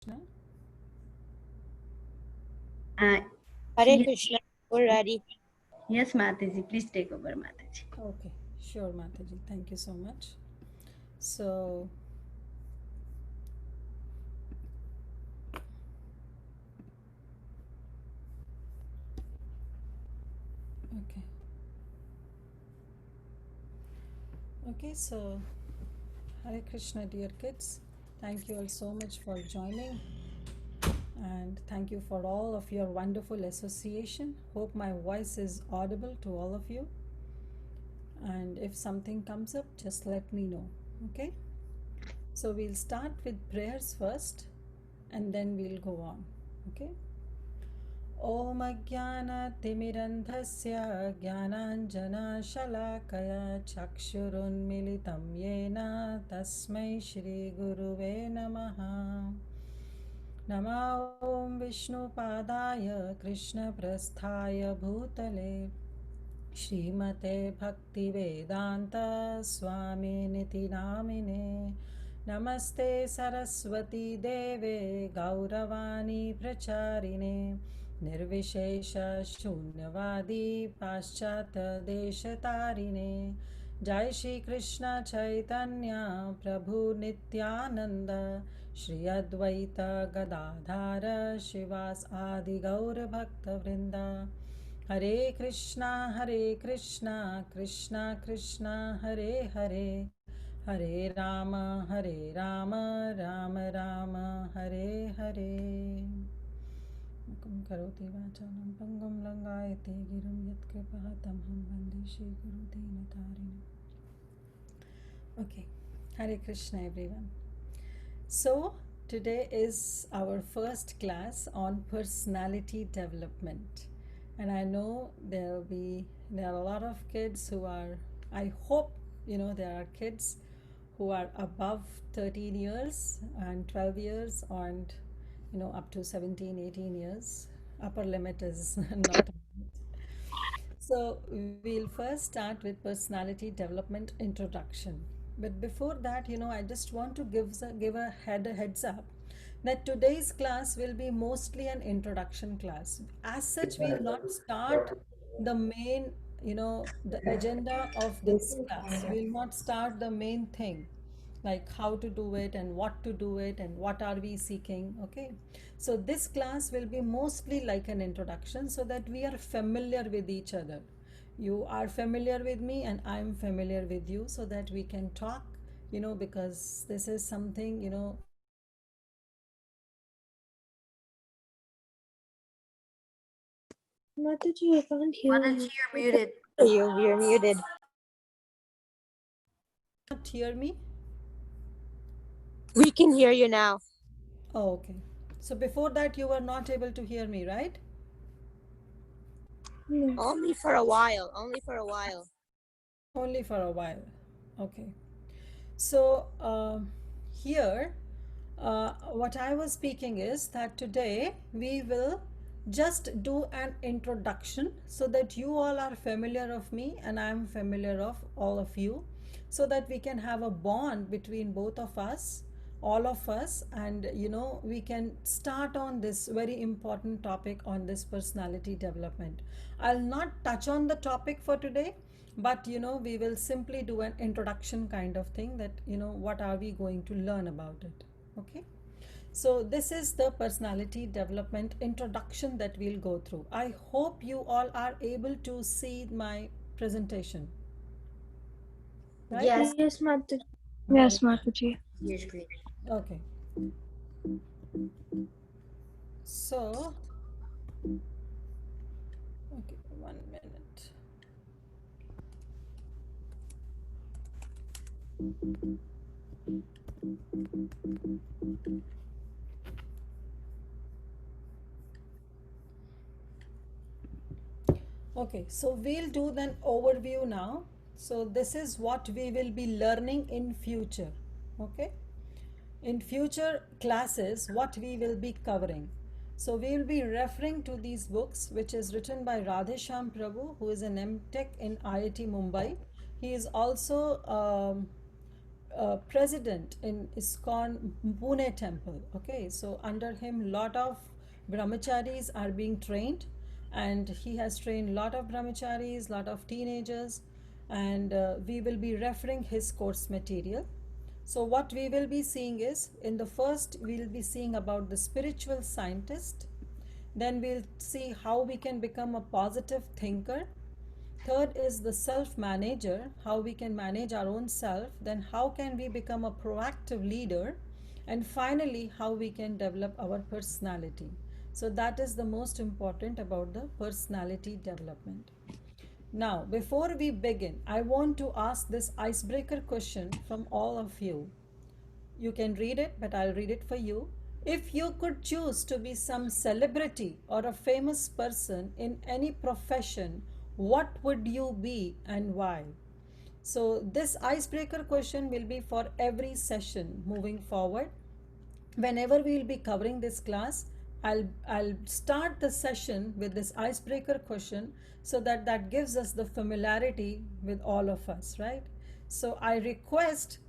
Krishna. Uh, Hare yes, Krishna, we're ready. yes, Mataji. Please take over, Mataji. Okay, sure, Mataji. Thank you so much. So, okay, so Hare Krishna, dear kids. Thank you all so much for joining, and thank you for all of your wonderful association. Hope my voice is audible to all of you. And if something comes up, just let me know. Okay, so we'll start with prayers first, and then we'll go on. Okay. ॐ अज्ञानतिमिरन्धस्य ज्ञानाञ्जनशलाकया चक्षुरुन्मिलितं येन तस्मै श्रीगुरुवे नमः। नमो ॐ विष्णुपादाय कृष्णप्रस्थाय भूतले श्रीमते भक्तिवेदान्त स्वामिनिति नामिने। नमस्ते सरस्वती देवे गौरवाणी प्रचारिणे निर्विशेष शून्यवादी पाश्चात्यदेशतारिणे। जय श्री कृष्ण चैतन्य प्रभु नित्यानंद श्री अद्वैत गदाधर शिवास आदि गौर भक्तवृंद। हरे कृष्णा कृष्णा कृष्णा हरे हरे हरे राम राम राम हरे हरे। मुखं करोति वाचालं पङ्गुं लङ्घयते गिरिं यत्कृपातमहं वन्दे श्रीगुरुदीनतारिणम्। Okay, Hare Krishna, everyone. So, today is our first class on personality development. And I know there are a lot of kids who are, I hope, there are kids who are above 13 years and 12 years and, up to 17, 18 years. Upper limit is not. So, we'll first start with personality development introduction. But before that, I just want to give a heads up that today's class will be mostly an introduction class. As such, we'll not start the main, the agenda of this class. We'll not start the main thing like how to do it and what to do it and what are we seeking. Okay, so this class will be mostly like an introduction so that we are familiar with each other. You are familiar with me and I'm familiar with you so that we can talk, because this is something, Mataji, I can't hear Mataji, you. you're muted. You're muted. not hear me. We can hear you now. Oh, okay. So before that you were not able to hear me, right? Only for a while. Only for a while. Only for a while. Okay. So here, what I was speaking is that today we will just do an introduction so that you all are familiar of me and I am familiar of all of you, so that we can have a bond between both of us, all of us, and we can start on this very important topic on this personality development. I'll not touch on the topic for today, but we will simply do an introduction kind of thing, that what are we going to learn about it. Okay, so this is the personality development introduction that we'll go through. I hope you all are able to see my presentation, right? Yes, Yes, Mataji. Very Yes, Mataji. your screen. okay. So, okay, 1 minute. Okay, so we'll do an overview now. So this is what we will be learning in future. Okay, in future classes what we will be covering. So we will be referring to these books, which is written by Radhesham Prabhu, who is an MTech in IIT Mumbai. He is also president in ISKCON Pune temple. Okay, so under him, lot of brahmacharis are being trained, and he has trained lot of brahmacharis, lot of teenagers, and we will be referring his course material. So what we will be seeing is, in the first, we'll be seeing about the spiritual scientist. Then we'll see how we can become a positive thinker. Third is the self manager, how we can manage our own self. Then, how can we become a proactive leader? And finally, how we can develop our personality. So, that is the most important about the personality development. Now, before we begin, I want to ask this icebreaker question from all of you. You can read it, but I'll read it for you. If you could choose to be some celebrity or a famous person in any profession, what would you be and why? So, this icebreaker question will be for every session moving forward. Whenever we will be covering this class, I'll start the session with this icebreaker question, so that that gives us the familiarity with all of us, right? So I request,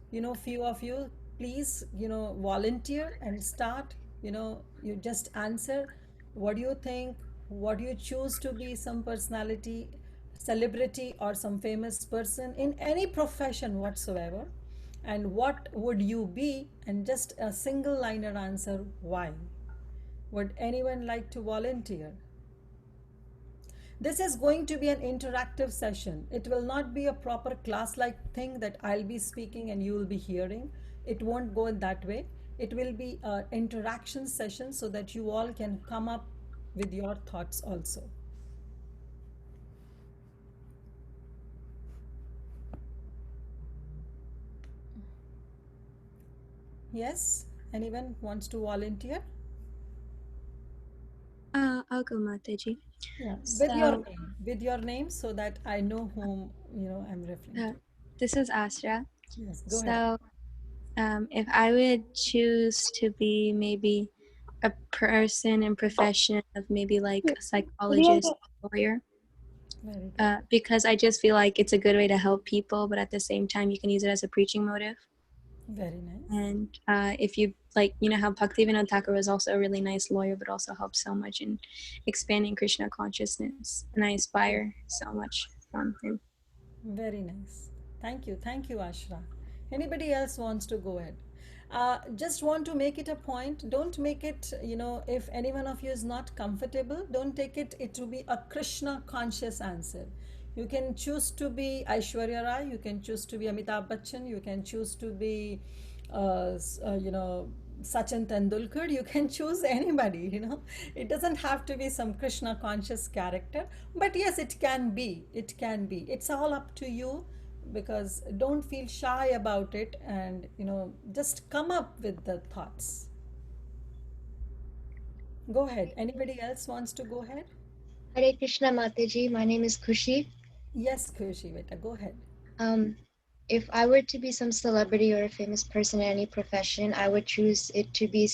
few of you, please, volunteer and start. You just answer, what do you think, what do you choose to be, some personality, celebrity, or some famous person in any profession whatsoever, and what would you be, and just a single liner answer why. Would anyone like to volunteer? This is going to be an interactive session. It will not be a proper class like thing that I'll be speaking and you will be hearing. It won't go in that way. It will be an interaction session, so that you all can come up with your thoughts also. Yes, anyone wants to volunteer? I'll go, Mataji. Yeah, So, with your name, so that I know whom I'm referring to. this is Asra. Yes, go ahead. So, if I would choose to be maybe a person in profession of maybe like a psychologist, lawyer, Very good. because I just feel like it's a good way to help people, but at the same time, you can use it as a preaching motive. Very nice. And if you like, you know how Bhaktivinoda Thakur was also a really nice lawyer, but also helped so much in expanding Krishna consciousness, and I inspire so much from him. Very nice. Thank you. Thank you, Ashra. Anybody else wants to go ahead? Just want to make it a point. Don't make it, if any one of you is not comfortable, don't take it, it to be a Krishna conscious answer. You can choose to be Aishwarya Rai, you can choose to be Amitabh Bachchan, you can choose to be, Sachin Tendulkar, you can choose anybody, It doesn't have to be some Krishna conscious character, but yes, it can be. It can be. It's all up to you, because don't feel shy about it, and, just come up with the thoughts. Go ahead. Anybody else wants to go ahead? Hare Krishna Mataji, my name is Kushi. Yes, Kushi, beta, go ahead. Um, if I were to be some celebrity or a famous person in any profession, I would choose it to be,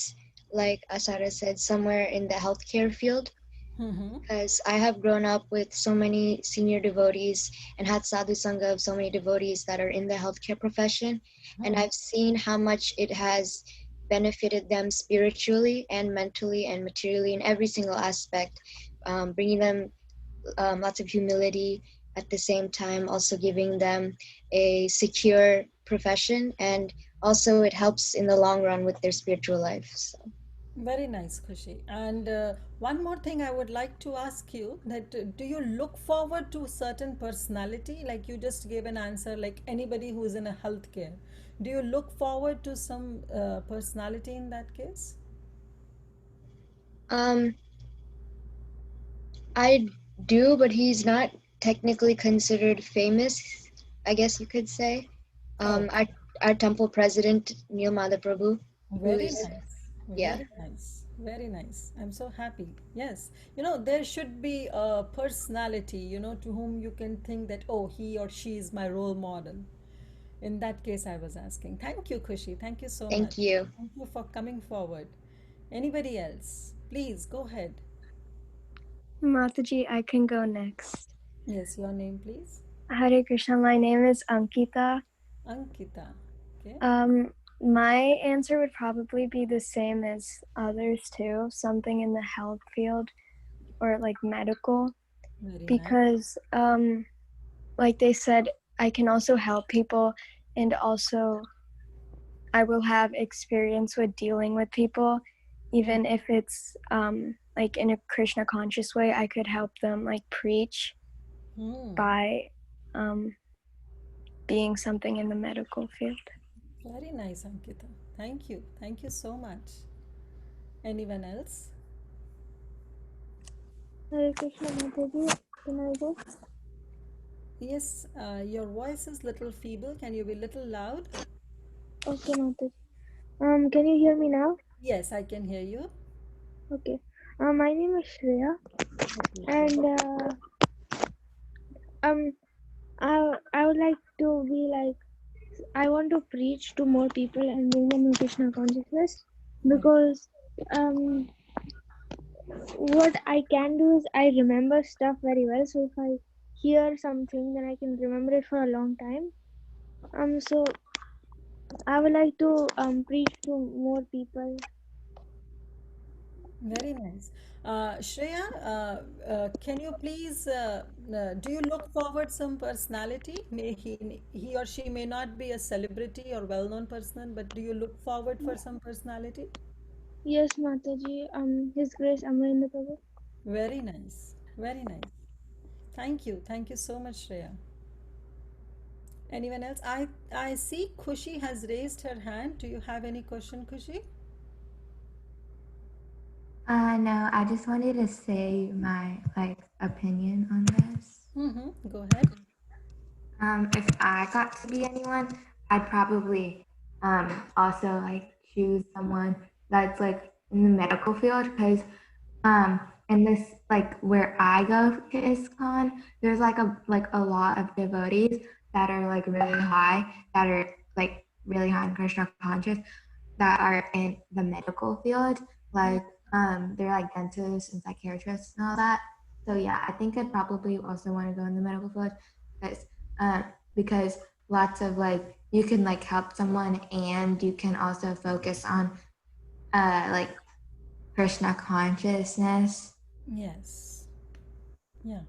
like Asara said, somewhere in the healthcare field, Mm-hmm. because I have grown up with so many senior devotees and had sadhu sangha of so many devotees that are in the healthcare profession, and I've seen how much it has benefited them spiritually and mentally and materially in every single aspect, bringing them lots of humility, at the same time also giving them a secure profession, and also it helps in the long run with their spiritual life. So. Very nice, Kushi. And one more thing I would like to ask you, that do you look forward to certain personality? Like you just gave an answer, like anybody who is in a healthcare. Do you look forward to some personality in that case? Um, I do, but he's not technically considered famous, I guess you could say. Oh, Our temple president, Neil Prabhu, who very is, nice. yeah. Very nice. Very nice. I'm so happy. Yes. There should be a personality, to whom you can think that, oh, he or she is my role model. In that case, I was asking. Thank you, Kushi. Thank you so much. Thank you. Thank you for coming forward. Anybody else? Please go ahead. Mataji, I can go next. Yes, your name, please. Hare Krishna, my name is Ankita. Ankita. Okay. My answer would probably be the same as others too, something in the health field or like medical, Very nice. because like they said, I can also help people, and also I will have experience with dealing with people, even if it's like in a Krishna conscious way. I could help them like preach by being something in the medical field. Very nice, Ankita. Thank you. Thank you so much. Anyone else? Hare Krishna, Mataji. Can I go? Yes, your voice is little feeble. Can you be little loud? Okay, Mataji. Can you hear me now? Yes, I can hear you. Okay. My name is Shreya, Okay. and um, I would like to be like, I want to preach to more people and bring them to Krishna consciousness, Right. because what I can do is I remember stuff very well. So if I hear something, then I can remember it for a long time. So I would like to preach to more people. Very nice. Shreya, can you please, do you look forward some personality? He or she may not be a celebrity or well-known person, but do you look forward for some personality? Yes, Mataji. His Grace Amarendra Prabhu. Very nice. Very nice. Thank you. Thank you so much, Shreya. Anyone else? I see Kushi has raised her hand. Do you have any question, Kushi? No, I just wanted to say my like opinion on this. Mm-hmm. Go ahead. If I got to be anyone, I'd probably also like choose someone that's like in the medical field because in this like where I go to ISKCON, there's like a lot of devotees that are like really high, that are like really high in Krishna conscious, that are in the medical field, like they're like dentists and psychiatrists and all that. So yeah, I think I'd probably also want to go in the medical field because uh, because lots of like you can like help someone and you can also focus on like Krishna consciousness. Yes. Yeah.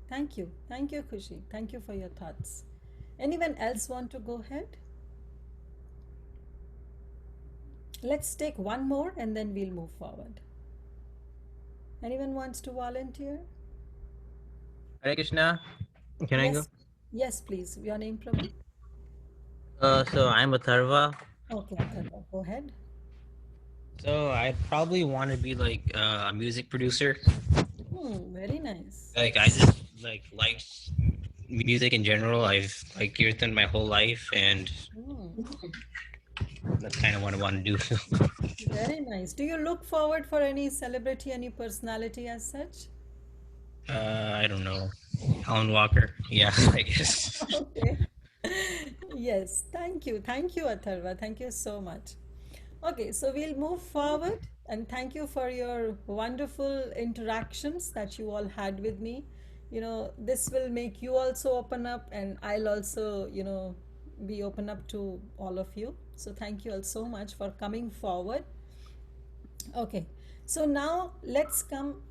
Thank you. Thank you, Kushi. Thank you for your thoughts. Anyone else want to go ahead? Let's take one more and then we'll move forward. Anyone wants to volunteer? Hare Krishna. Can I go? Yes. Yes, please. Your name, Prabhu? So I'm Atharva. Okay, Atharva, go ahead. So I probably want to be like a music producer. Very nice. Like I just like music in general. I've like kirtan my whole life, and that's kind of what I want to do. Very nice. Do you look forward for any celebrity, any personality as such? I don't know, Alan Walker. Yeah, I guess. Okay. Yes, thank you. Thank you, Atharva. Thank you so much. Okay, so we'll move forward and thank you for your wonderful interactions that you all had with me. This will make you also open up, and I'll also, be open up to all of you. So thank you all so much for coming forward. Okay, so now let's come,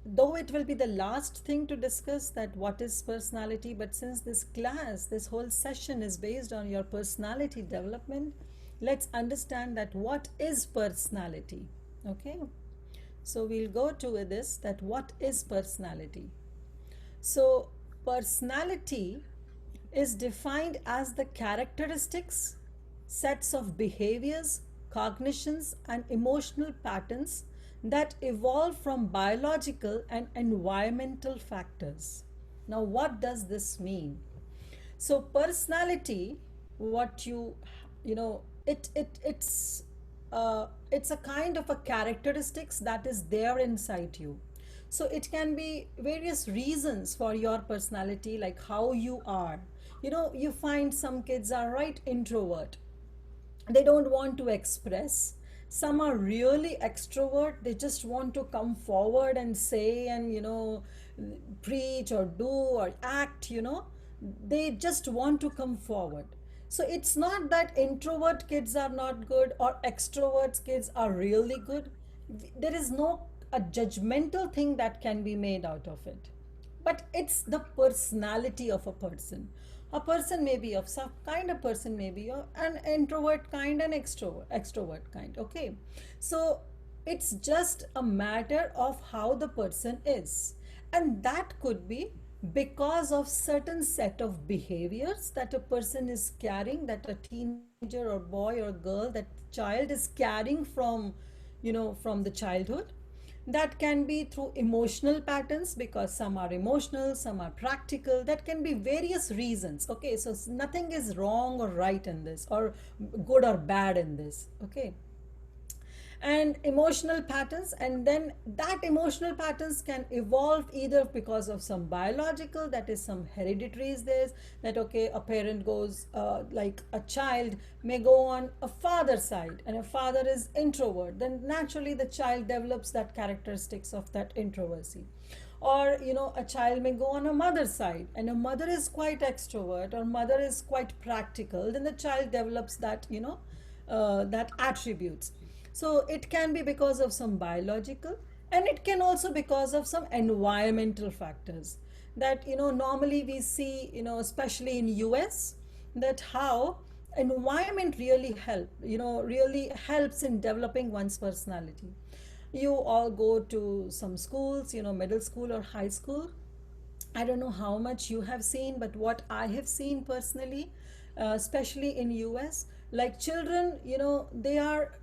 though it will be the last thing to discuss that what is personality, but since this class, this whole session is based on your personality development, let's understand that what is personality. Okay, so we'll go to this, that what is personality. So personality is defined as the characteristics, sets of behaviors, cognitions, and emotional patterns that evolve from biological and environmental factors. Now, what does this mean? So, personality, what you know, it's a kind of a characteristics that is there inside you. So it can be various reasons for your personality, like how you are. You find some kids are right introvert, they don't want to express. Some are really extrovert, they just want to come forward and say and preach or do or act. They just want to come forward. So it's not that introvert kids are not good or extroverts kids are really good. There is no a judgmental thing that can be made out of it. But it's the personality of a person. A person may be of some kind, a person may be an introvert kind and extrovert kind. Okay. So it's just a matter of how the person is. And that could be because of certain set of behaviors that a person is carrying, that a teenager or boy or girl, that child is carrying from the childhood. That can be through emotional patterns, because some are emotional, some are practical. That can be various reasons. Okay, so nothing is wrong or right in this, or good or bad in this. Okay, and emotional patterns, and then that emotional patterns can evolve either because of some biological, that is some hereditary is this, that okay, a parent goes like a child may go on a father side, and a father is introvert, then naturally the child develops that characteristics of that introversy. Or a child may go on a mother side, and a mother is quite extrovert, or mother is quite practical, then the child develops that that attributes. So it can be because of some biological, and it can also because of some environmental factors, that normally we see, especially in US, that how environment really helps in developing one's personality. You all go to some schools, middle school or high school. I don't know how much you have seen, but what I have seen personally, especially in US, like children, they are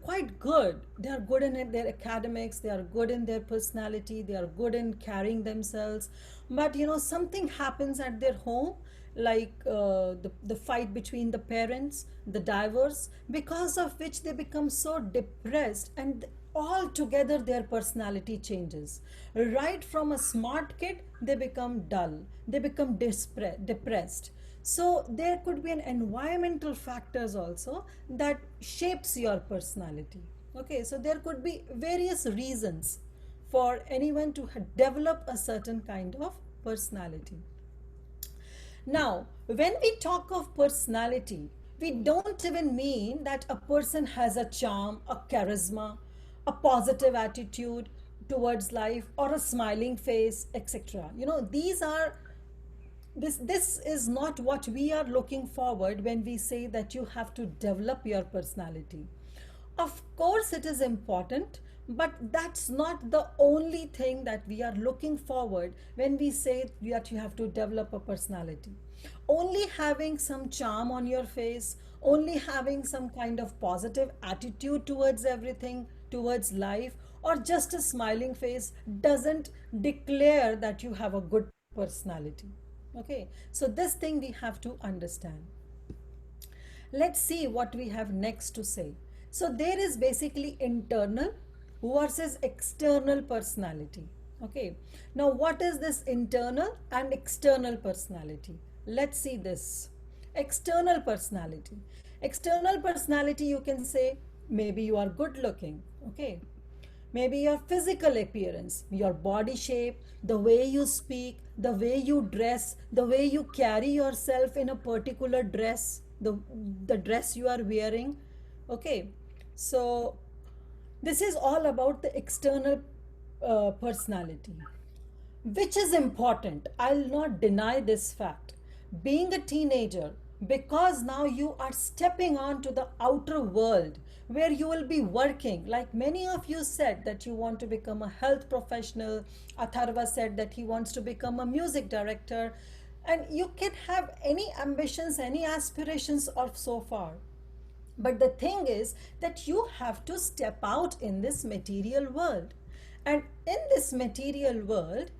quite good. They are good in their academics. They are good in their personality. They are good in carrying themselves. But something happens at their home, like the fight between the parents, the divorce, because of which they become so depressed, and altogether their personality changes. Right from a smart kid, they become dull, they become depressed. So there could be an environmental factors also that shapes your personality. Okay, so there could be various reasons for anyone to develop a certain kind of personality. Now, when we talk of personality, we don't even mean that a person has a charm, a charisma, a positive attitude towards life, or a smiling face, etc. This is not what we are looking forward when we say that you have to develop your personality. Of course it is important, but that's not the only thing that we are looking forward when we say that you have to develop a personality. Only having some charm on your face, only having some kind of positive attitude towards everything, towards life, or just a smiling face doesn't declare that you have a good personality. Okay, so this thing we have to understand. Let's see what we have next to say. So there is basically internal versus external personality. Okay, now what is this internal and external personality? Let's see this. External personality. External personality, you can say maybe you are good looking. Okay, maybe your physical appearance, your body shape, the way you speak, the way you dress, the way you carry yourself in a particular dress, the dress you are wearing. Okay, so this is all about the external personality, which is important. I'll not deny this fact. Being a teenager, because now you are stepping on to the outer world where you will be working, like many of you said that you want to become a health professional. Atharva said that he wants to become a music director, and you can have any ambitions, any aspirations of so far. But the thing is that you have to step out in this material world. And in this material world,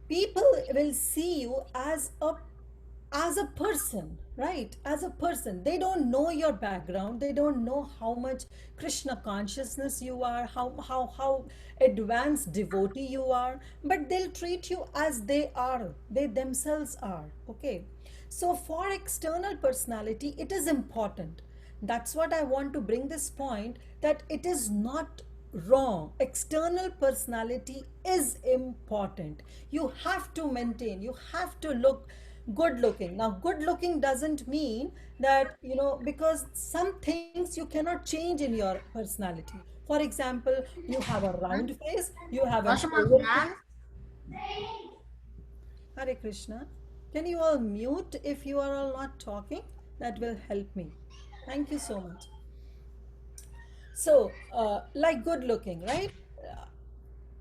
people will see you as a person, right? As a person. They don't know your background. They don't know how much Krishna consciousness you are, how advanced devotee you are, but they'll treat you as they are. They themselves are. Okay. So for external personality, it is important. That's what I want to bring this point, that it is not wrong. External personality is important. You have to maintain, you have to look Good looking. Now, good looking doesn't mean that, because some things you cannot change in your personality. For example, you have a round face, you have an oval face. Hare Krishna. Can you all mute if you are all not talking? That will help me. Thank you so much. So, like good looking, right?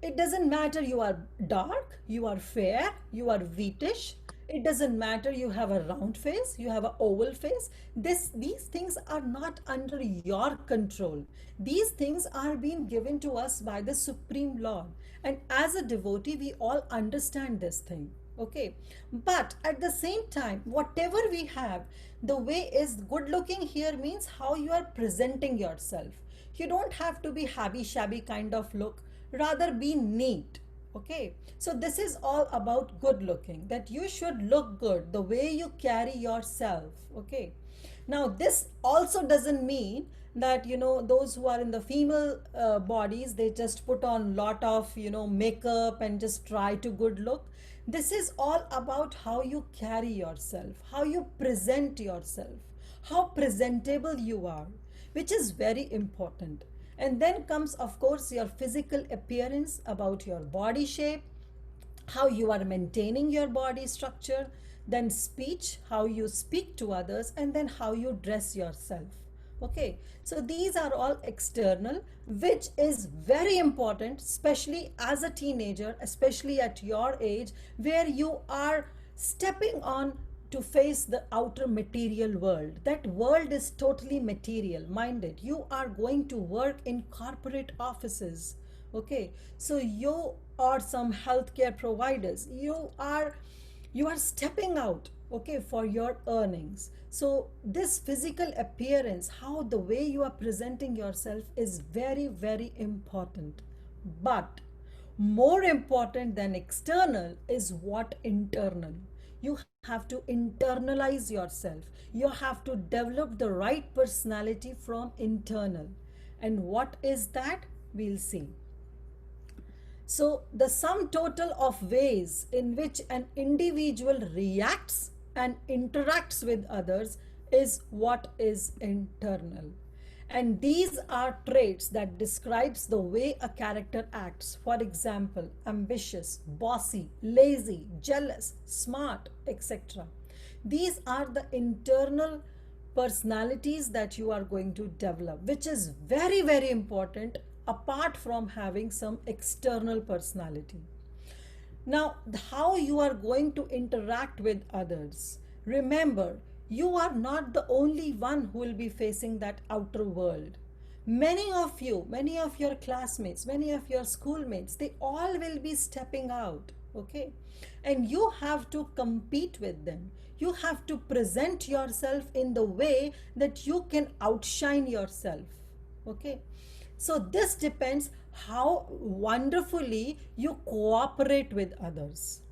It doesn't matter you are dark, you are fair, you are wheatish. It doesn't matter you have a round face, you have an oval face. These things are not under your control. These things are being given to us by the Supreme Lord. And as a devotee, we all understand this thing. Okay. But at the same time, whatever we have, the way is good looking here means how you are presenting yourself. You don't have to be habby shabby kind of look, rather be neat. Okay, so this is all about good looking, that you should look good the way you carry yourself. Okay, now this also doesn't mean that those who are in the female bodies, they just put on lot of makeup and just try to good look. This is all about how you carry yourself, how you present yourself, how presentable you are, which is very important. And then comes, of course, your physical appearance, about your body shape, how you are maintaining your body structure, then speech, how you speak to others, and then how you dress yourself. Okay, so these are all external, which is very important, especially as a teenager, especially at your age, where you are stepping on to face the outer material world. That world is totally material minded. You are going to work in corporate offices. Okay, so you are some healthcare providers. You are stepping out, okay, for your earnings. So this physical appearance, how the way you are presenting yourself, is very, very important. But more important than external is what internal. You have to internalize yourself. You have to develop the right personality from internal. And what is that? We'll see. So, the sum total of ways in which an individual reacts and interacts with others is what is internal. And these are traits that describes the way a character acts. For example, ambitious, bossy, lazy, jealous, smart, etc. These are the internal personalities that you are going to develop, which is very, very important apart from having some external personality. Now, how you are going to interact with others. Remember, you are not the only one who will be facing that outer world. Many of you, many of your classmates, many of your schoolmates, they all will be stepping out. Okay, and you have to compete with them. You have to present yourself in the way that you can outshine yourself. Okay, so this depends how wonderfully you cooperate with others.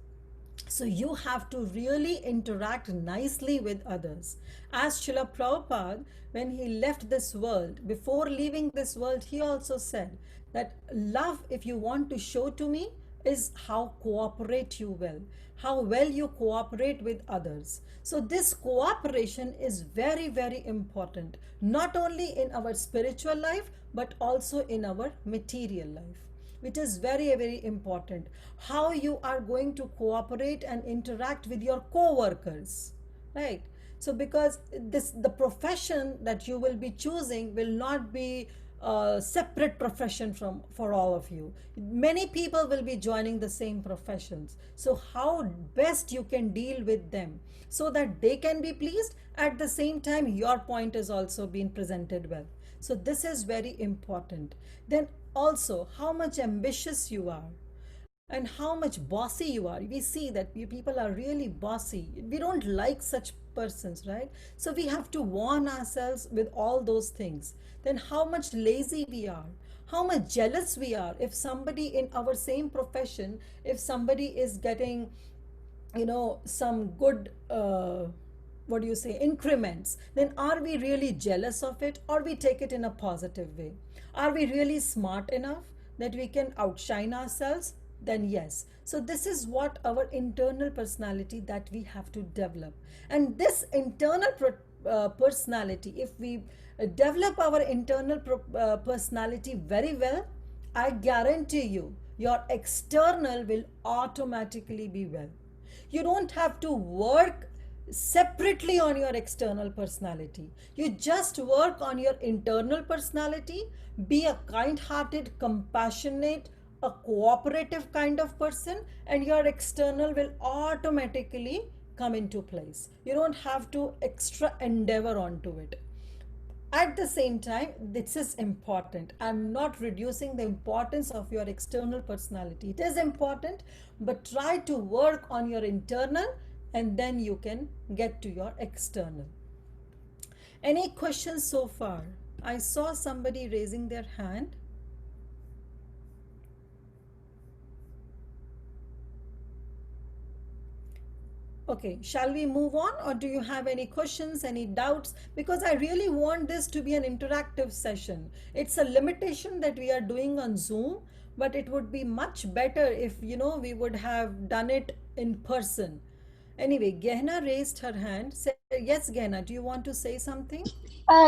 So you have to really interact nicely with others. As Srila Prabhupada, when he left this world, before leaving this world, he also said that love, if you want to show to me, is how cooperate you well, how well you cooperate with others. So this cooperation is very, very important, not only in our spiritual life, but also in our material life, which is very, very important. How you are going to cooperate and interact with your co-workers, right? So because the profession that you will be choosing will not be a separate profession from for all of you. Many people will be joining the same professions. So how best you can deal with them so that they can be pleased, at the same time your point is also being presented well. So this is very important. Then also how much ambitious you are and how much bossy you are. We see that people are really bossy. We don't like such persons, right? So we have to warn ourselves with all those things. Then how much lazy we are, how much jealous we are. If somebody in our same profession, if somebody is getting some good what do you say, increments, then are we really jealous of it, or we take it in a positive way? Are we really smart enough that we can outshine ourselves? then yes. So this is what our internal personality that we have to develop. And this internal personality, if we develop our internal personality very well, I guarantee you your external will automatically be well. You don't have to work separately on your external personality. You just work on your internal personality. Be a kind hearted, compassionate, a cooperative kind of person, and your external will automatically come into place. You don't have to extra endeavor onto it. At the same time, this is important. I'm not reducing the importance of your external personality. It is important, but try to work on your internal and then you can get to your external. Any questions so far? I saw somebody raising their hand. Okay, shall we move on, or do you have any questions, any doubts? Because I really want this to be an interactive session. It's a limitation that we are doing on Zoom, but it would be much better if, we would have done it in person. Anyway, Gehna raised her hand. Yes, Gehna, do you want to say something?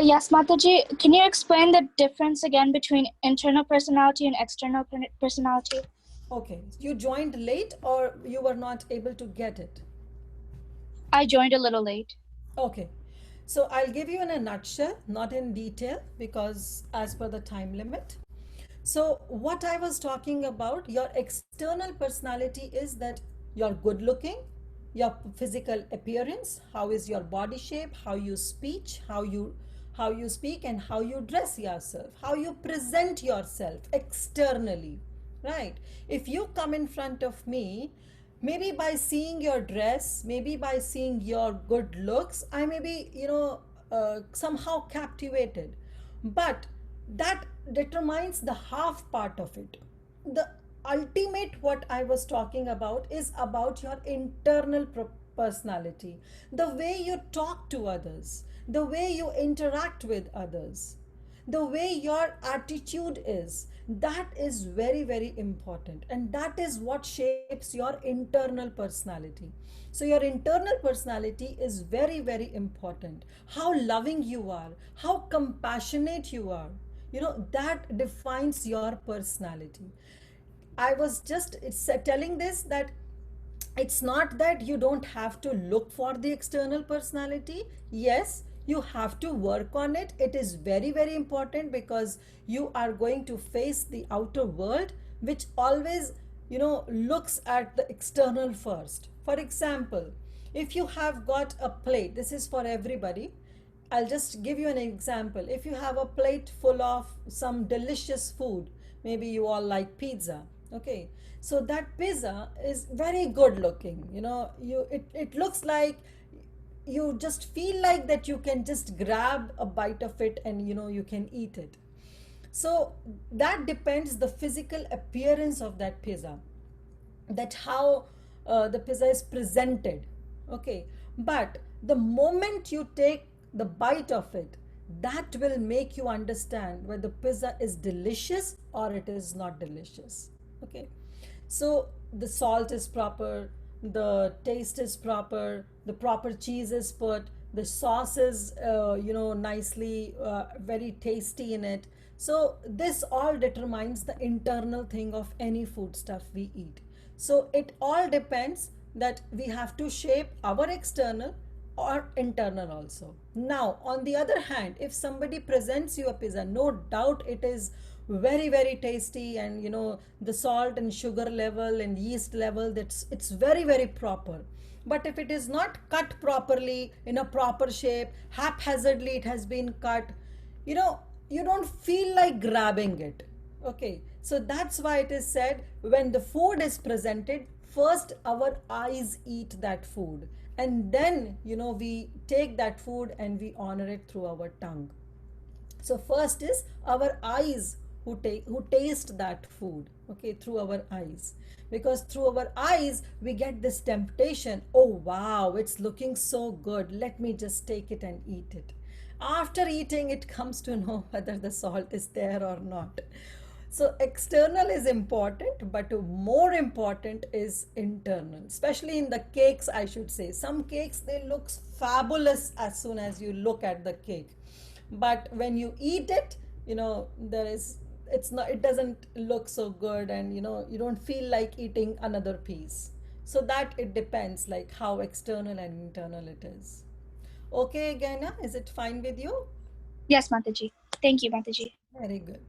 Yes, Mataji, can you explain the difference again between internal personality and external personality? Okay, you joined late or you were not able to get it? I joined a little late. Okay, so I'll give you in a nutshell, not in detail, because as per the time limit. So, what I was talking about, your external personality is that you're good looking, your physical appearance, how is your body shape, how you speak, how you speak and how you dress yourself, how you present yourself externally, right? If you come in front of me, maybe by seeing your dress, maybe by seeing your good looks, I may be, somehow captivated. But that determines the half part of it. The ultimate, what I was talking about, is about your internal personality, the way you talk to others, the way you interact with others, the way your attitude is. That is very, very important, and that is what shapes your internal personality. So your internal personality is very, very important. How loving you are, how compassionate you are, that defines your personality. I was just telling this, that it's not that you don't have to look for the external personality. Yes, you have to work on it. It is very, very important, because you are going to face the outer world, which always, looks at the external first. For example, if you have got a plate, this is for everybody. I'll just give you an example. If you have a plate full of some delicious food, maybe you all like pizza, okay? So that pizza is very good looking. It looks like you just feel like that you can just grab a bite of it and you can eat it. So that depends the physical appearance of that pizza, that how the pizza is presented, okay? But the moment you take the bite of it, that will make you understand whether pizza is delicious or it is not delicious, okay? So the salt is proper, the taste is proper, the proper cheese is put, the sauce is nicely very tasty in it. So this all determines the internal thing of any food stuff we eat. So it all depends, that we have to shape our external or internal also. Now, on the other hand, if somebody presents you a pizza, no doubt it is very, very tasty, and the salt and sugar level and yeast level, it's very, very proper. But if it is not cut properly, in a proper shape, haphazardly it has been cut, you know you don't feel like grabbing it, okay? So that's why it is said, when the food is presented, first our eyes eat that food, and then we take that food and we honor it through our tongue. So first is our eyes who taste that food, okay, through our eyes. Because through our eyes we get this temptation, oh wow, it's looking so good, let me just take it and eat it. After eating, it comes to know whether the salt is there or not. So external is important, but more important is internal, especially in the cakes, I should say. Some cakes, they look fabulous as soon as you look at the cake. But when you eat it, it doesn't look so good, and you don't feel like eating another piece. So that it depends like how external and internal it is. Okay, Gaina, is it fine with you? Yes, Mataji. Thank you, Mataji. Very good.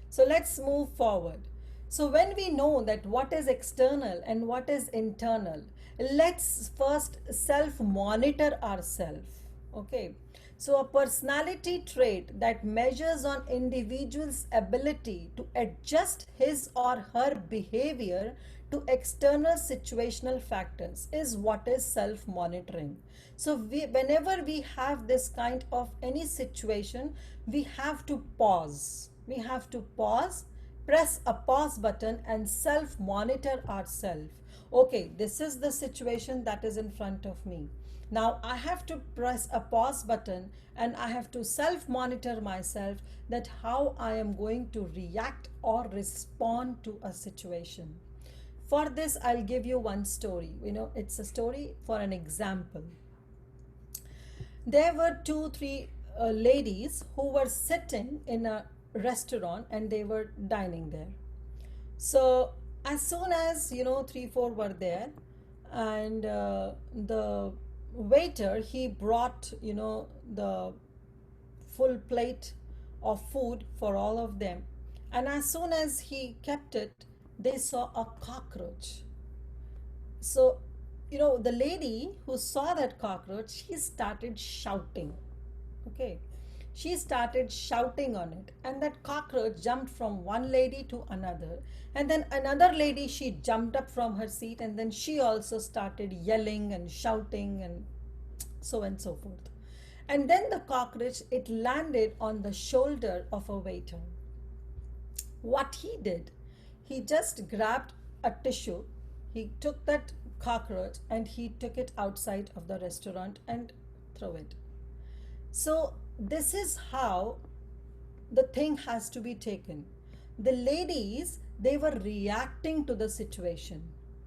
So let's move forward. So when we know that what is external and what is internal, let's first self monitor ourselves. Okay. So a personality trait that measures on individual's ability to adjust his or her behavior to external situational factors is what is self monitoring. So whenever we have this kind of any situation, we have to pause. We have to pause, press a pause button, and self monitor ourselves. Okay, this is the situation that is in front of me. Now I have to press a pause button, and I have to self monitor myself that how I am going to react or respond to a situation. For this, I'll give you one story. It's a story for an example. There were two, three ladies who were sitting in a restaurant and they were dining there. So as soon as three, four were there, and the waiter, he brought the full plate of food for all of them, and as soon as he kept it, they saw a cockroach. So the lady who saw that cockroach, she started shouting. Okay, she started shouting on it, and that cockroach jumped from one lady to another, and then another lady, she jumped up from her seat, and then she also started yelling and shouting and so and so forth. And then the cockroach, it landed on the shoulder of a waiter. What he did, he just grabbed a tissue, he took that cockroach and he took it outside of the restaurant and threw it. So this is how the thing has to be taken. The ladies, they were reacting to the situation.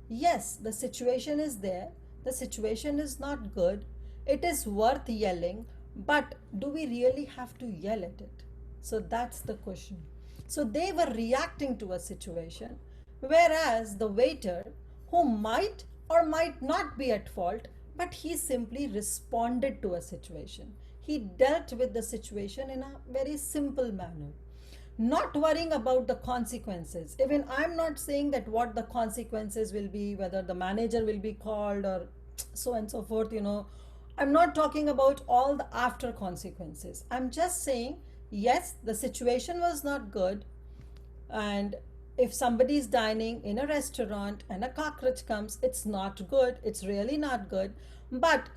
Yes, the situation is there, the situation is not good, it is worth yelling, but do we really have to yell at it? So that's the question. So they were reacting to a situation, whereas the waiter, who might or might not be at fault, but he simply responded to a situation. He dealt with the situation in a very simple manner, not worrying about the consequences. Even I'm not saying that what the consequences will be, whether the manager will be called or so and so forth. I'm not talking about all the after consequences. I'm just saying, yes, the situation was not good, and if somebody is dining in a restaurant and a cockroach comes, it's not good, it's really not good. But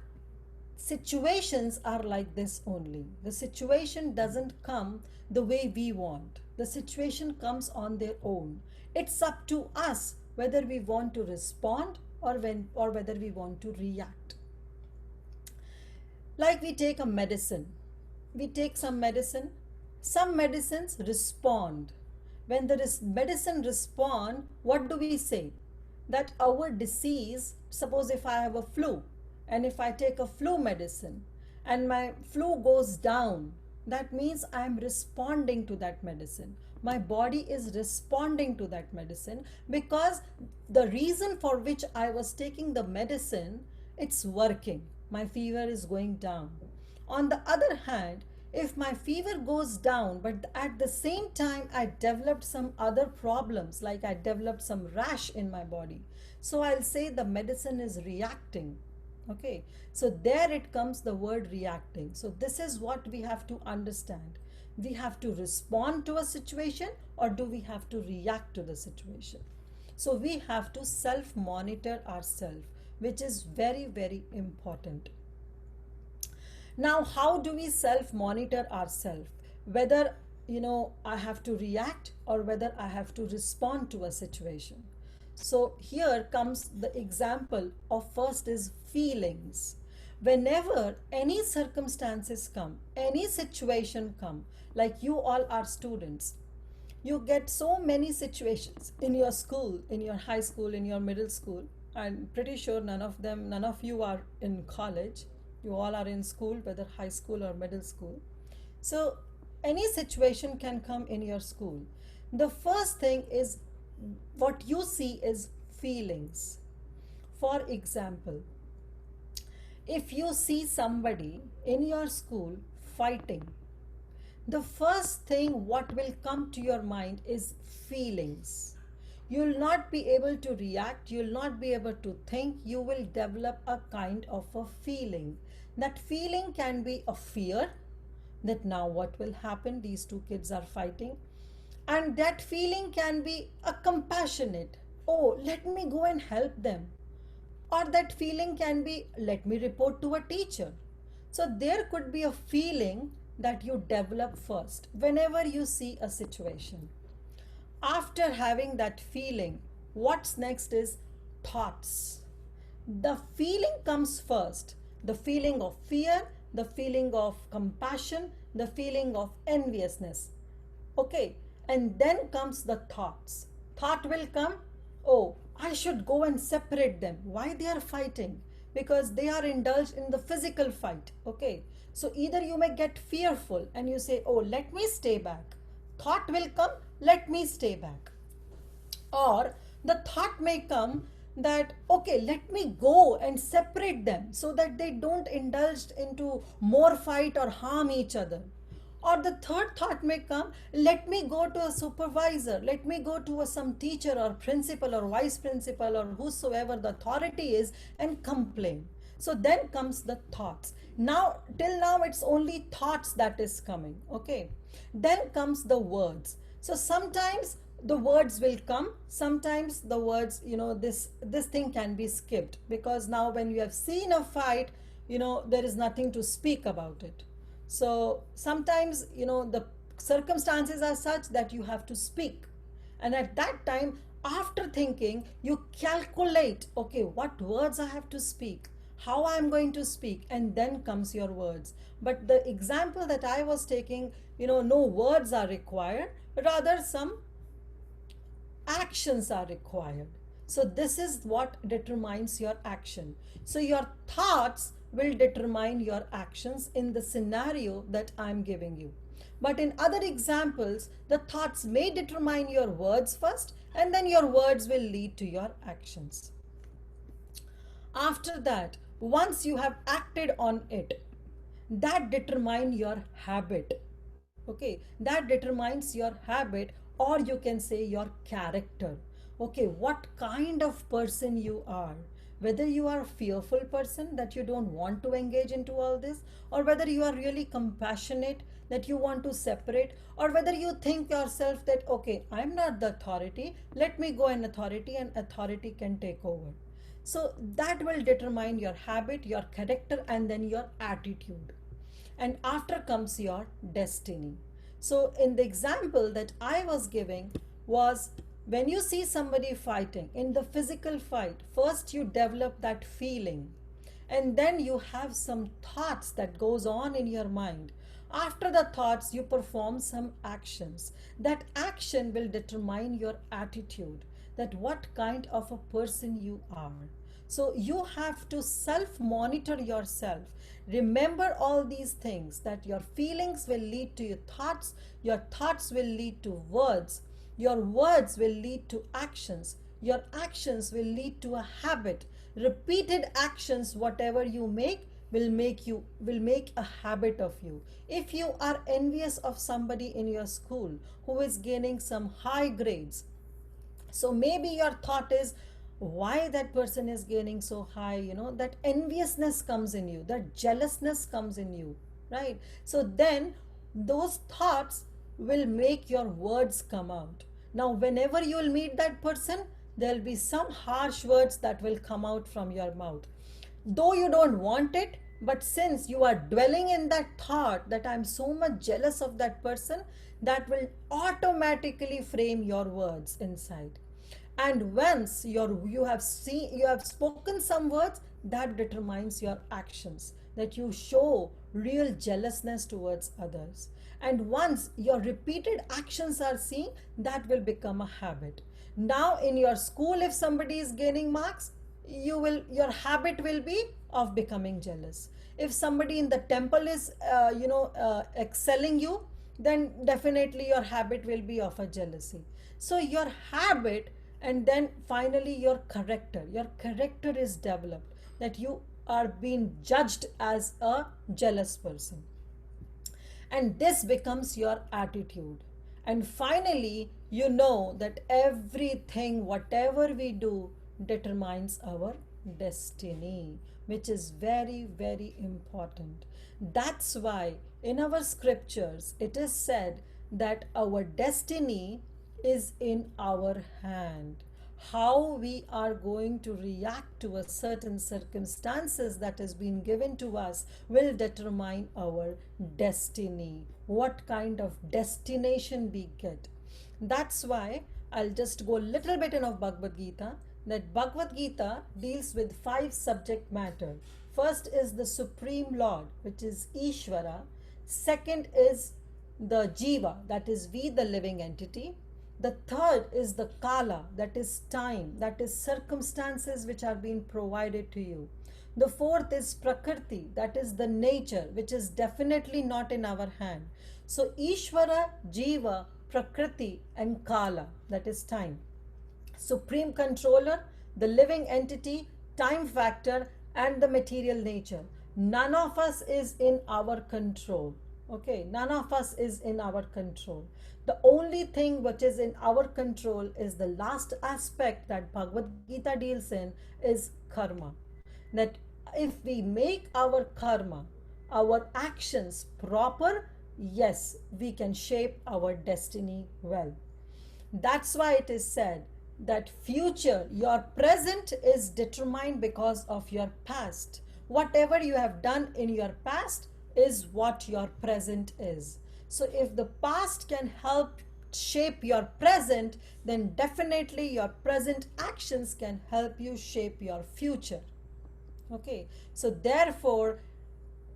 situations are like this only. The situation doesn't come the way we want, the situation comes on their own. It's up to us whether we want to respond or whether we want to react. Like we take a medicine, we take some medicines respond. When the medicine respond, what do we say? That our disease, suppose if I have a flu, and if I take a flu medicine and my flu goes down, that means I am responding to that medicine. My body is responding to that medicine because the reason for which I was taking the medicine, it's working. My fever is going down. On the other hand, if my fever goes down, but at the same time I developed some other problems, like I developed some rash in my body, so I'll say the medicine is reacting. Okay, so there it comes, the word reacting. So this is what we have to understand. We have to respond to a situation, or do we have to react to the situation? So we have to self-monitor ourselves, which is very, very important. Now, how do we self-monitor ourselves? Whether, I have to react or whether I have to respond to a situation. So here comes the example of first is feelings. Whenever any circumstances come, any situation come, like you all are students, you get so many situations in your school, in your high school, in your middle school. I'm pretty sure none of you are in college. You all are in school, whether high school or middle school. So any situation can come in your school. The first thing is what you see is feelings. For example, if you see somebody in your school fighting, the first thing what will come to your mind is feelings. You'll not be able to react, you'll not be able to think, you will develop a kind of a feeling. That feeling can be a fear that now what will happen, these two kids are fighting. And that feeling can be a compassionate, oh, let me go and help them. Or that feeling can be, let me report to a teacher. So there could be a feeling that you develop first whenever you see a situation. After having that feeling, what's next is thoughts. The feeling comes first, the feeling of fear, the feeling of compassion, the feeling of enviousness. Okay, and then comes the thoughts. Thought will come, oh, I should go and separate them. Why they are fighting? Because they are indulged in the physical fight. Okay, so either you may get fearful and you say, oh, let me stay back. Thought will come, let me stay back. Or the thought may come that, okay, let me go and separate them so that they don't indulge into more fight or harm each other. Or the third thought may come, let me go to a supervisor, let me go to some teacher or principal or vice principal or whosoever the authority is and complain. So then comes the thoughts. Now, till now, it's only thoughts that is coming. Okay. Then comes the words. So sometimes the words will come, sometimes the words, this thing can be skipped, because now when you have seen a fight, there is nothing to speak about it. So sometimes, the circumstances are such that you have to speak. And at that time, after thinking, you calculate, okay, what words I have to speak, how I am going to speak, and then comes your words. But the example that I was taking, no words are required, rather some actions are required. So this is what determines your action. So your thoughts will determine your actions in the scenario that I'm giving you. But in other examples, the thoughts may determine your words first, and then your words will lead to your actions. After that, once you have acted on it, that determine your habit. Okay, that determines your habit, or you can say your character. Okay, what kind of person you are, whether you are a fearful person that you don't want to engage into all this, or whether you are really compassionate that you want to separate, or whether you think yourself that, okay, I'm not the authority, let me go in authority and authority can take over. So that will determine your habit, your character, and then your attitude. And after comes your destiny. So in the example that I was giving was, when you see somebody fighting in the physical fight, first you develop that feeling, and then you have some thoughts that goes on in your mind. After the thoughts, you perform some actions. That action will determine your attitude, that what kind of a person you are. So you have to self-monitor yourself. Remember all these things, that your feelings will lead to your thoughts will lead to words, your words will lead to actions, your actions will lead to a habit. Repeated actions, whatever you make, will make a habit of you. If you are envious of somebody in your school who is gaining some high grades, so maybe your thought is, why that person is gaining so high, that enviousness comes in you, that jealousness comes in you, right? So then those thoughts will make your words come out. Now whenever you will meet that person, there'll be some harsh words that will come out from your mouth, though you don't want it. But since you are dwelling in that thought that I'm so much jealous of that person, that will automatically frame your words inside. And once you have spoken some words, that determines your actions, that you show real jealousness towards others. And once your repeated actions are seen, that will become a habit. Now in your school, if somebody is gaining marks, your habit will be of becoming jealous. If somebody in the temple is excelling you, then definitely your habit will be of a jealousy. So your habit, and then finally your character is developed, that you are being judged as a jealous person, and this becomes your attitude. And finally, you know that everything, whatever we do, determines our destiny, which is very, very important. That's why in our scriptures it is said that our destiny is in our hand. How we are going to react to a certain circumstances that has been given to us will determine our destiny, what kind of destination we get. That's why I'll just go a little bit in of Bhagavad Gita. That Bhagavad Gita deals with 5 subject matter. First is the Supreme Lord, which is Ishvara. Second is the Jiva, that is we, the living entity. The third is the Kala, that is time, that is circumstances which are being provided to you. The fourth is Prakriti, that is the nature, which is definitely not in our hand. So Ishvara, Jiva, Prakriti, and Kala, that is time. Supreme controller, the living entity, time factor, and the material nature. None of us is in our control. Okay, none of us is in our control. The only thing which is in our control is the last aspect that Bhagavad Gita deals in, is karma. That if we make our karma, our actions proper, yes, we can shape our destiny well. That's why it is said that future, your present is determined because of your past. Whatever you have done in your past is what your present is. So if the past can help shape your present, then definitely your present actions can help you shape your future. Okay, so therefore,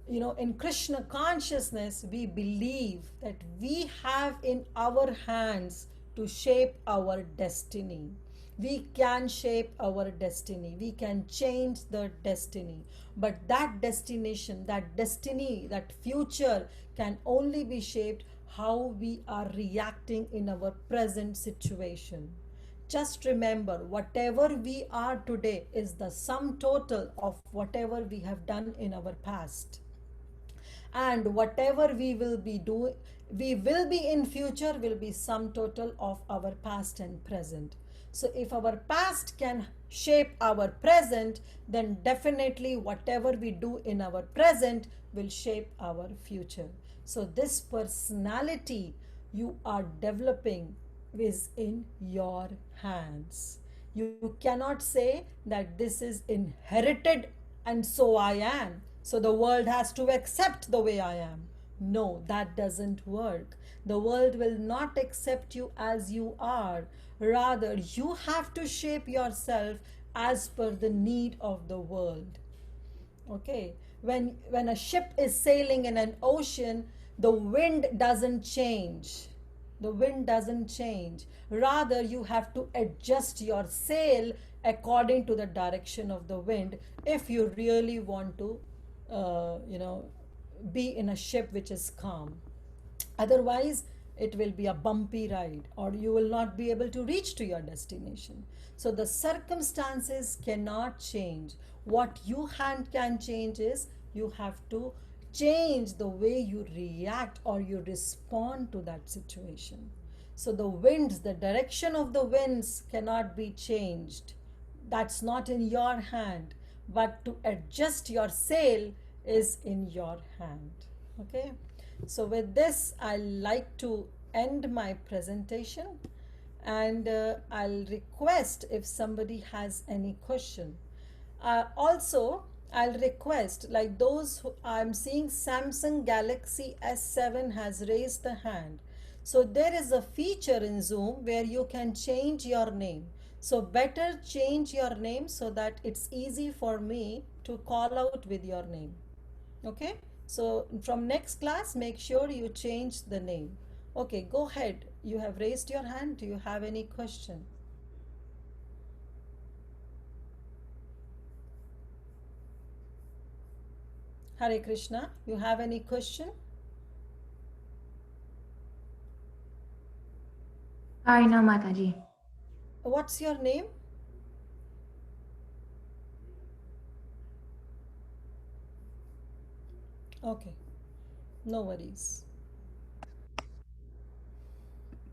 in Krishna consciousness, we believe that we have in our hands to shape our destiny. We can shape our destiny. We can change the destiny. But that destination, that destiny, that future can only be shaped how we are reacting in our present situation. Just remember, whatever we are today is the sum total of whatever we have done in our past. And whatever we will be doing, we will be in future, will be sum total of our past and present. So if our past can shape our present, then definitely whatever we do in our present will shape our future. So this personality you are developing is in your hands. You cannot say that this is inherited and so I am, so the world has to accept the way I am. No, that doesn't work. The world will not accept you as you are. Rather, you have to shape yourself as per the need of the world. Okay, when a ship is sailing in an ocean, the wind doesn't change. The wind doesn't change. Rather, you have to adjust your sail according to the direction of the wind if you really want to be in a ship which is calm. Otherwise, it will be a bumpy ride, or you will not be able to reach to your destination. So the circumstances cannot change. What you can change is you have to change the way you react or you respond to that situation. So the winds, the direction of the winds cannot be changed. That's not in your hand. But to adjust your sail is in your hand. Okay. So with this, I like to end my presentation, and I'll request if somebody has any question. Also, I'll request, like those who I'm seeing, Samsung Galaxy S7 has raised the hand. So there is a feature in Zoom where you can change your name. So better change your name so that it's easy for me to call out with your name. Okay, So from next class, make sure you change the name. Okay, go ahead. You have raised your hand. Do you have any question? Hare Krishna, you have any question? Sorry, no, Mataji. What's your name? Okay, no worries.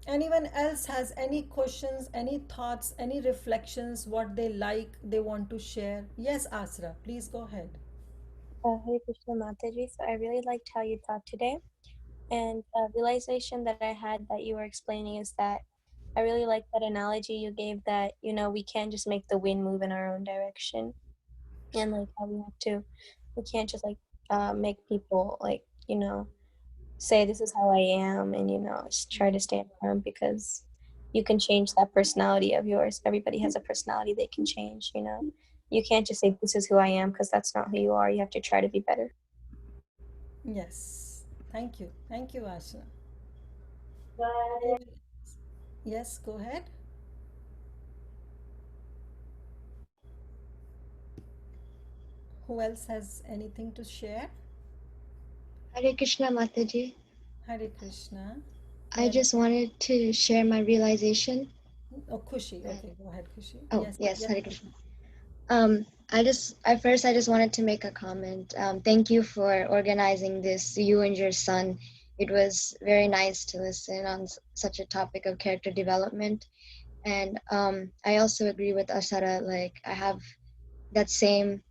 Anyone else has any questions, any thoughts, any reflections, what they like, they want to share? Yes, Asra, please go ahead. Hare Krishna Mataji. So I really liked how you taught today. And a realization that I had that you were explaining is that I really like that analogy you gave that, we can't just make the wind move in our own direction. And like how we can't just like make people like, say this is how I am and, just try to stand firm because you can change that personality of yours. Everybody has a personality they can change, You can't just say this is who I am because that's not who you are. You have to try to be better. Yes, thank you. Thank you, Asra. Yes, go ahead. Who else has anything to share? Hare Krishna Mataji. Hare Krishna. I just wanted to share my realization. Oh, Kushi. Okay, go ahead, Kushi. Oh, Yes, yes, yes. Hare Krishna. I just wanted to make a comment. Thank you for organizing this, you and your son. It was very nice to listen on such a topic of character development. And I also agree with Asara, like I have that same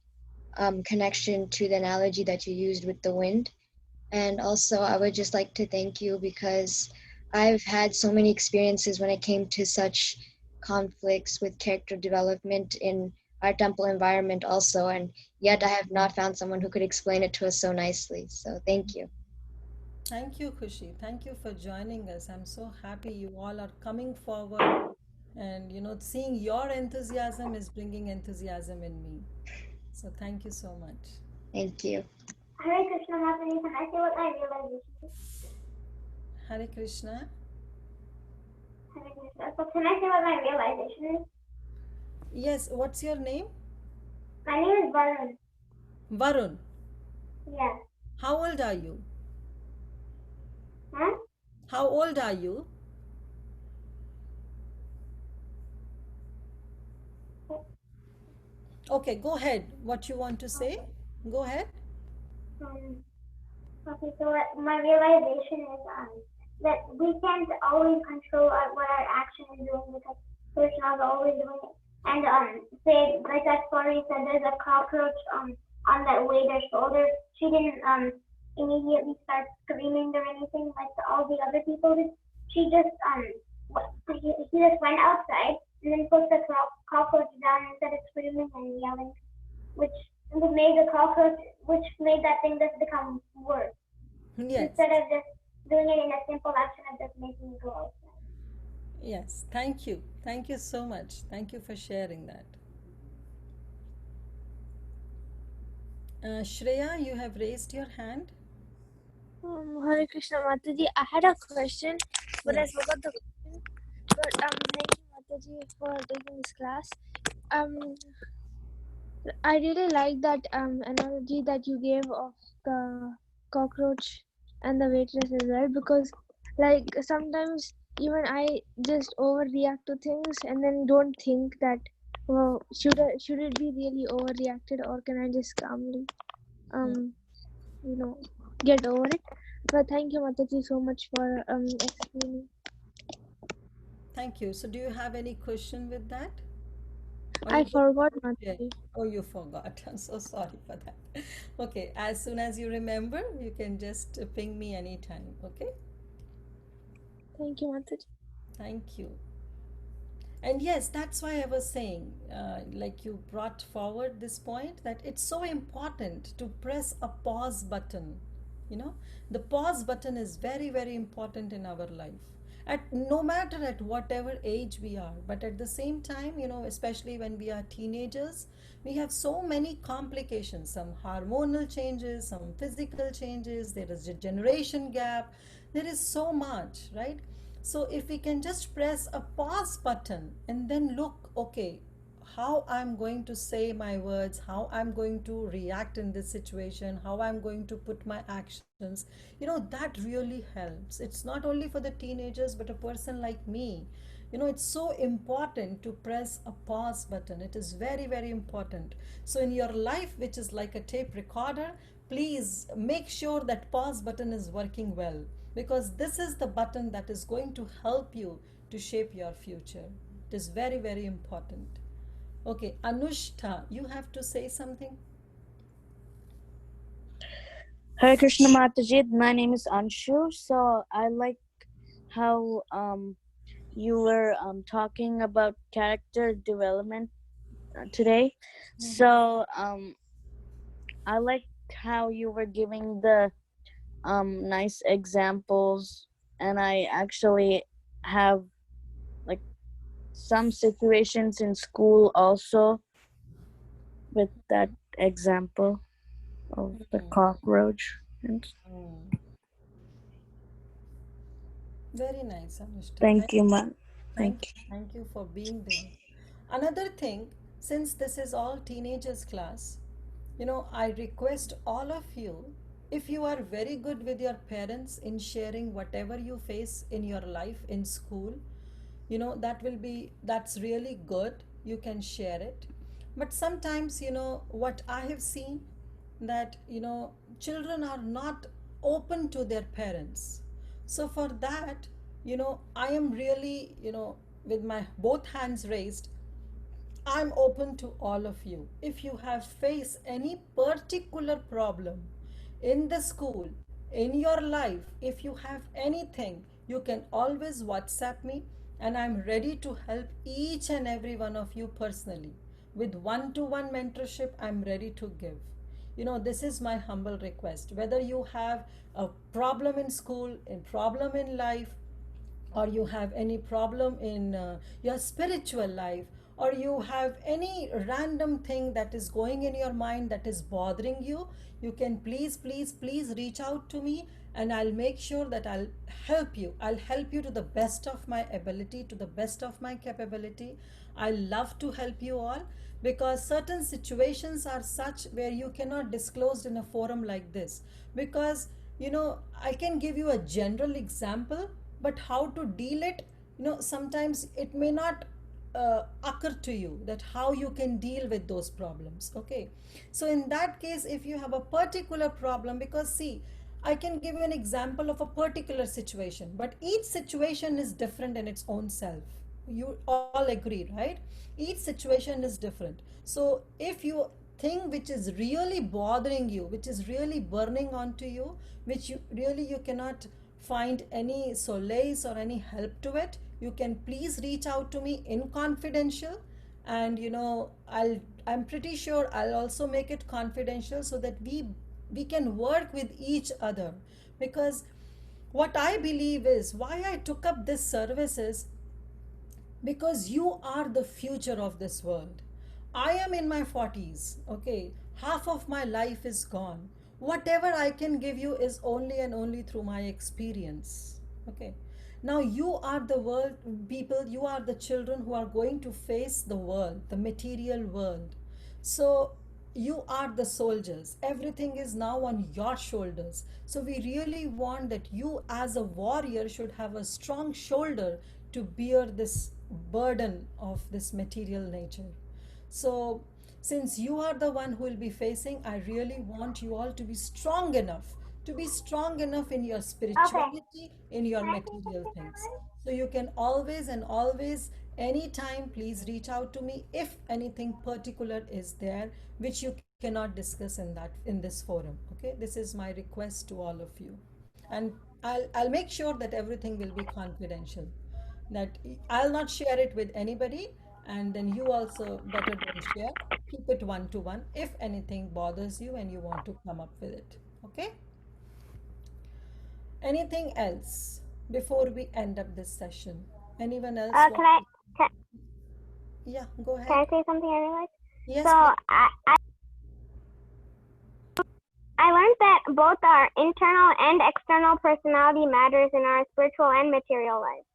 connection to the analogy that you used with the wind. And also, I would just like to thank you because I've had so many experiences when it came to such conflicts with character development in our temple environment, also. And yet, I have not found someone who could explain it to us so nicely. So, thank you. Thank you, Kushi. Thank you for joining us. I'm so happy you all are coming forward. And, seeing your enthusiasm is bringing enthusiasm in me. So, thank you so much. Thank you. Hare Krishna, Mataji. Can I say what my realization is? Hare Krishna. Hare Krishna. So can I say what my realization is? Yes, what's your name? My name is Varun. Varun. Yeah. How old are you? Huh? How old are you? Okay, go ahead. What you want to say? Go ahead. Um, okay, so my realization is that we can't always control what our action is doing because Krishna is always doing it. And say like that story said, there's a cockroach on that waiter's shoulder. She didn't immediately start screaming or anything like all the other people did. She just he just went outside and then put the cockroach down instead of screaming and yelling, which made the cockroach, which made that thing just become worse. Yes. Instead of just doing it in a simple action of just making it go outside. Yes, thank you. Thank you so much. Thank you for sharing that. Shreya, you have raised your hand. Hare Krishna Mataji. I had a question, but Yes. I forgot the question. But thank you Mataji for taking this class. I really like that analogy that you gave of the cockroach and the waitress as well, because like sometimes even I just overreact to things and then don't think that, well, should it be really overreacted, or can I just calmly you know get over it. But thank you Mataji so much for explaining. Thank you. So, do you have any question with that? Or I you just forgot want to share? Mataji. Oh, you forgot. I'm so sorry for that. Okay, as soon as you remember, you can just ping me anytime. Okay? Thank you Mataji. Thank you. And yes, that's why I was saying, like you brought forward this point, that it's so important to press a pause button. You know, the pause button is very, very important in our life. at no matter at whatever age we are. But at the same time, especially when we are teenagers, we have so many complications, some hormonal changes, some physical changes, there is a generation gap, there is so much, right? So if we can just press a pause button and then look, okay, how I'm going to say my words, how I'm going to react in this situation, how I'm going to put my actions, that really helps. It's not only for the teenagers, but a person like me. It's so important to press a pause button. It is very, very important. So, in your life, which is like a tape recorder, please make sure that pause button is working well, because this is the button that is going to help you to shape your future. It is very, very important. Okay, Anushta, you have to say something. Hare Krishna Mataji, my name is Anshu. So I like how you were talking about character development today. So I like how you were giving the nice examples, and I actually have like some situations in school also with that example of the cockroach. And Very nice, Anushta. thank you, ma. Thank Thank you. Thank you for being there. Another thing, since this is all teenagers class, I request all of you, if you are very good with your parents in sharing whatever you face in your life in school, that's really good. You can share it. But sometimes, what I have seen, that, children are not open to their parents. So for that, I am really, with my both hands raised, I'm open to all of you. If you have faced any particular problem in the school, in your life, if you have anything, you can always WhatsApp me, and I'm ready to help each and every one of you personally. With one to one mentorship, I'm ready to give. This is my humble request. Whether you have a problem in school, a problem in life, or you have any problem in your spiritual life, or you have any random thing that is going in your mind that is bothering you, you can please, please, please reach out to me, and I'll make sure that I'll help you to the best of my ability, to the best of my capability. I love to help you all, because certain situations are such where you cannot disclose in a forum like this. Because I can give you a general example, but how to deal it, sometimes it may not occur to you, that how you can deal with those problems. Okay, so in that case, if you have a particular problem, because see, I can give you an example of a particular situation, but each situation is different in its own self. You all agree, right? Each situation is different. So if you thing which is really bothering you, which is really burning onto you, which you cannot find any solace or any help to it, you can please reach out to me in confidential. And I'm pretty sure I'll also make it confidential, so that we can work with each other. Because what I believe is, why I took up this service is because you are the future of this world. I am in my 40s, okay? Half of my life is gone. Whatever I can give you is only and only through my experience, okay? Now, you are the world people, you are the children who are going to face the world, the material world. So, you are the soldiers. Everything is now on your shoulders. So, we really want that you, as a warrior, should have a strong shoulder to bear this burden of this material nature. So, since you are the one who will be facing, I really want you all to be strong enough, in your Okay. spirituality, in your Can I say material something things. already? So, you can always and always, anytime, please reach out to me if anything particular is there which you cannot discuss in this forum. Okay, this is my request to all of you, and I'll make sure that everything will be confidential, that I'll not share it with anybody, and then you also better don't share. Keep it one to one if anything bothers you and you want to come up with it. Okay? Anything else? before we end up this session? Anyone else Can want I to? can, Yeah, go can ahead. I say something? I realized. So Yes, please. I learned that both our internal and external personality matters in our spiritual and material life.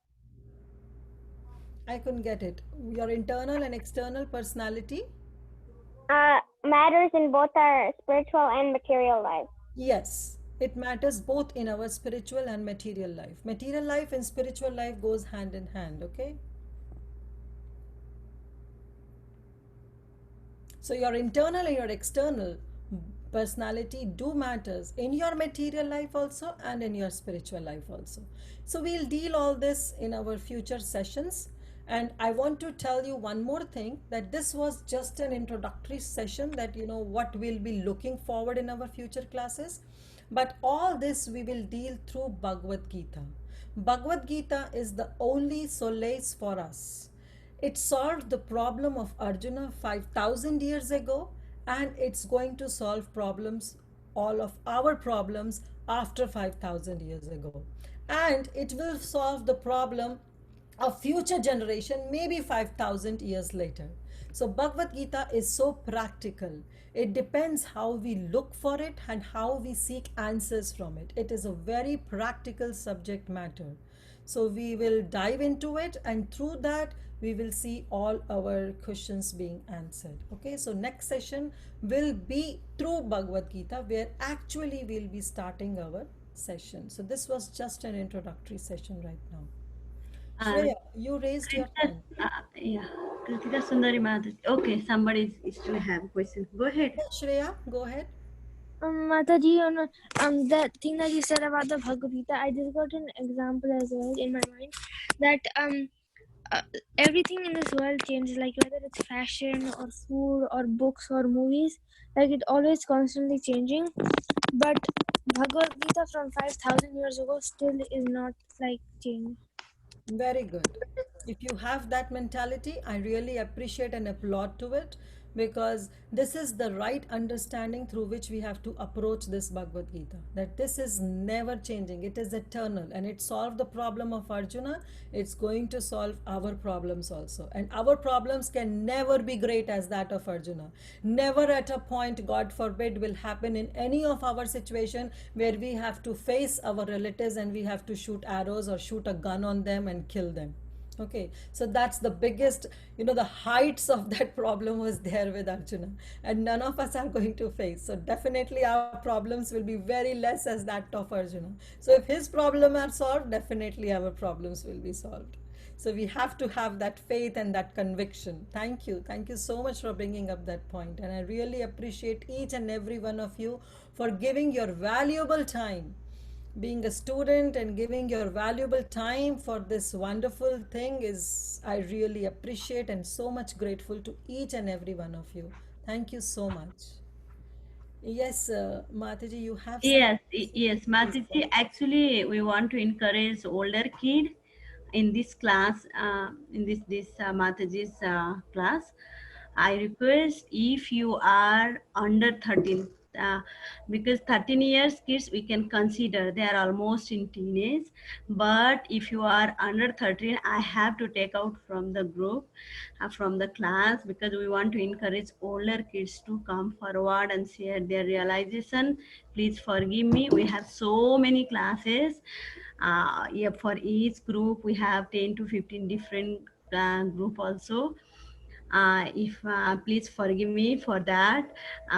I couldn't get it. Your internal and external personality? Matters in both our spiritual and material life. Yes, it matters both in our spiritual and material life. Material life and spiritual life goes hand in hand, okay? So your internal and your external personality do matters in your material life also and in your spiritual life also. So we'll deal all this in our future sessions. And I want to tell you one more thing, that this was just an introductory session, that you know what we'll be looking forward in our future classes. But all this we will deal through Bhagavad Gita. Bhagavad Gita is the only solace for us. It solved the problem of Arjuna 5000 years ago, and it's going to solve problems, all of our problems, after 5000 years ago. And it will solve the problem of future generation, maybe 5000 years later. So Bhagavad Gita is so practical. It depends how we look for it and how we seek answers from it. It is a very practical subject matter. So we will dive into it, and through that we will see all our questions being answered. Okay, so next session will be through Bhagavad Gita, where actually we'll be starting our session. So this was just an introductory session right now. Shreya, you raised your hand. Yeah, Kirtida Sundari Mataji. Okay, somebody is still have questions. Go ahead. Yeah, Shreya, go ahead. Mataji, that thing that you said about the Bhagavad Gita, I just got an example as well in my mind that everything in this world changes, like whether it's fashion or food or books or movies, like it always constantly changing. But Bhagavad Gita from 5,000 years ago still is not like changed. Very good. If you have that mentality, I really appreciate and applaud to it, because this is the right understanding through which we have to approach this Bhagavad Gita. That this is never changing, it is eternal, and it solved the problem of Arjuna. It's going to solve our problems also. And our problems can never be great as that of Arjuna. Never at a point, God forbid, will happen in any of our situation where we have to face our relatives and we have to shoot arrows or shoot a gun on them and kill them. Okay, so that's the biggest, the heights of that problem was there with Arjuna, and none of us are going to face. So definitely our problems will be very less as that of Arjuna. So if his problem are solved, definitely our problems will be solved. So we have to have that faith and that conviction. Thank you. Thank you so much for bringing up that point. And I really appreciate each and every one of you for giving your valuable time, being a student and giving your valuable time for this wonderful thing. Is I really appreciate and so much grateful to each and every one of you. Thank you so much. Yes, Mataji, you have some. Yes, Please go Mataji. ahead. Actually, we want to encourage older kid in this class, in this Mataji's class. I request if you are under 13, uh, because 13 years kids we can consider they are almost in teenage. But if you are under 13, I have to take out from the group, from the class, because we want to encourage older kids to come forward and share their realization. Please forgive me. We have so many classes. Yeah, for each group we have 10 to 15 different group also. If please forgive me for that.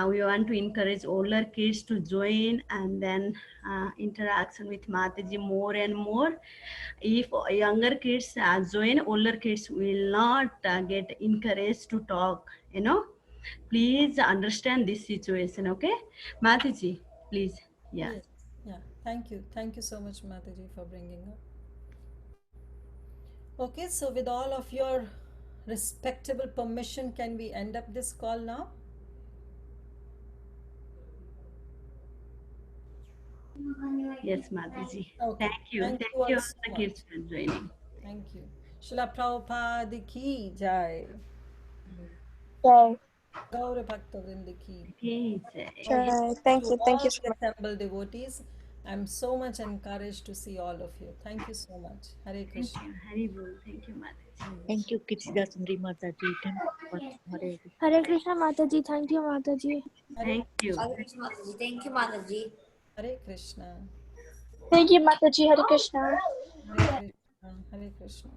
We want to encourage older kids to join, and then interaction with Mataji more and more. If younger kids join, older kids will not get encouraged to talk, please understand this situation. Okay, Mataji, please. Yeah. Yes, yeah. Thank you. Thank you so much, Mataji, for bringing up. Okay, so with all of your respectable permission, can we end up this call now? Yes, Mataji. Okay. Thank you. Thank Thank you all you, so all the much. kids, for joining. Thank you. Srila Prabhupada ki jai. Yay. Gaura Bhakta Vrinda ki. Okay. All the Sure. best Thank to you. Thank all you so the much. assembled devotees. I'm so much encouraged to see all of you. Thank you so much. Hare Thank Krishna. you. Hari Bol. Thank you, Mataji. Thank you, Kirtida Sundari Mataji. Thank you, Hare Krishna. Hare Krishna Mataji. Thank you, Mataji. Hare, Thank you. Hare Krishna Mataji. Thank you, Mataji. Hare Krishna. Thank you, Mataji. Hare Krishna. Hare Krishna. Hare Krishna.